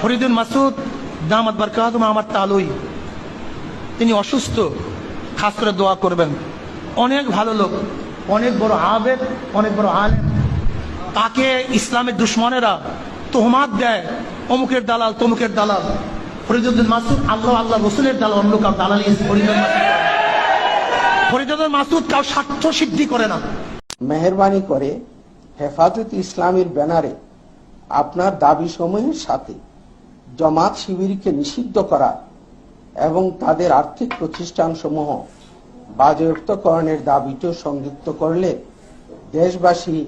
ফরিদুল মাসুদ দামাত বারকাতুহুম আমার তালুই, তিনি অসুস্থ, খাস করে দোয়া করবেন। অনেক ভালো লোক, অনেক বড় আবেদ, অনেক বড় আলেম। তাকে ইসলামের দুশ্মনেরা তোহমাত দেয়, অমুকের দালাল তমুকের দালাল। ফরিদুল মাসুদ আল্লাহ রসুলের দালাল, অন্য কাউ দালালি ফরিদুল মাসুদ কাউ স্বার্থ সিদ্ধি করে না। মেহেরবানি করে হেফাজত ইসলামের ব্যানারে আপনার দাবি সমূহের সাথে জামাত শিবিরকে নিষিদ্ধ করা এবং তাদের আর্থিক প্রতিষ্ঠানসমূহ বাজেয়াপ্তকরণের দাবিটিও সংযুক্ত করলে দেশবাসী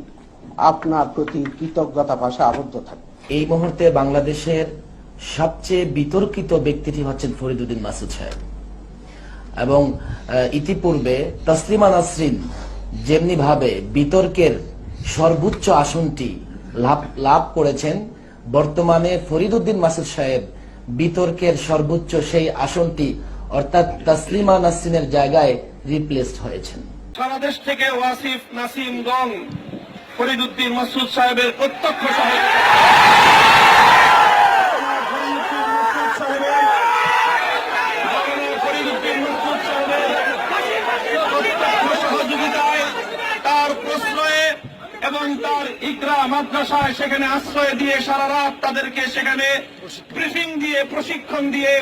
আপনার প্রতি কৃতজ্ঞতা ভাষা আবদ্ধ থাকবে। এই মুহূর্তে বাংলাদেশের সবচেয়ে বিতর্কিত ব্যক্তিটি হচ্ছেন ফরিদুদ্দীন মাসুদ সাহেব, এবং ইতিপূর্বে তসলিমা নাসরিন যেমনি ভাবে বিতর্কের সর্বোচ্চ আসনটি লাভ করেছেন, বর্তমানে ফরিদুদ্দীন মাসুদ সাহেব বিতর্কের সর্বোচ্চ সেই আসনটি অর্থাৎ তসলিমা নাসরিনের জায়গায় রিপ্লেসড হয়েছেন। সারা দেশ থেকে ওয়াসিফ নাসিম গং ফরিদুদ্দীন মাসুদ সাহেবের প্রত্যক্ষ সহযোগিতায়, তার প্রশ্রয়ে এবং তার ইকরা মাদ্রাসায় সেখানে আশ্রয় দিয়ে সারা রাত তাদেরকে সেখানে ব্রিফিং দিয়ে প্রশিক্ষণ দিয়ে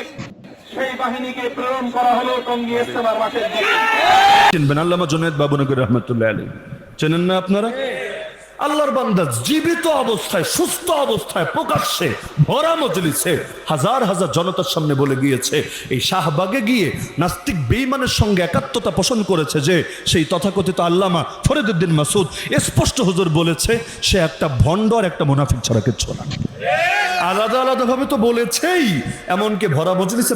সেই বাহিনীকে প্রেরণ করা হলো টঙ্গী ইস্তেমার মাঠের দিকে। চিনবেন আল্লামা জুনায়েদ বাবুনগর রহমতুল্লাহ আলাইহি, চেনেন না আপনারা? আল্লাহর বান্দা জীবিত অবস্থায়, সুস্থ অবস্থায়, প্রকাশ্যে ভরা মজলিসে হাজার হাজার জনতার সামনে বলে গিয়েছে, এই শাহবাগে গিয়ে নাস্তিক বেঈমানের সঙ্গে একাত্মতা পোষণ করেছে যে সেই তথাকথিত আল্লামা ফরিদুদ্দীন মাসুদ। স্পষ্ট হুজুর বলেছে সে একটা ভণ্ড আর একটা মুনাফিক ছাড়া কিচ্ছু না। আলাদা আলাদা ভাবে তো বলেছেই, এমনকি ভরা মজলিসে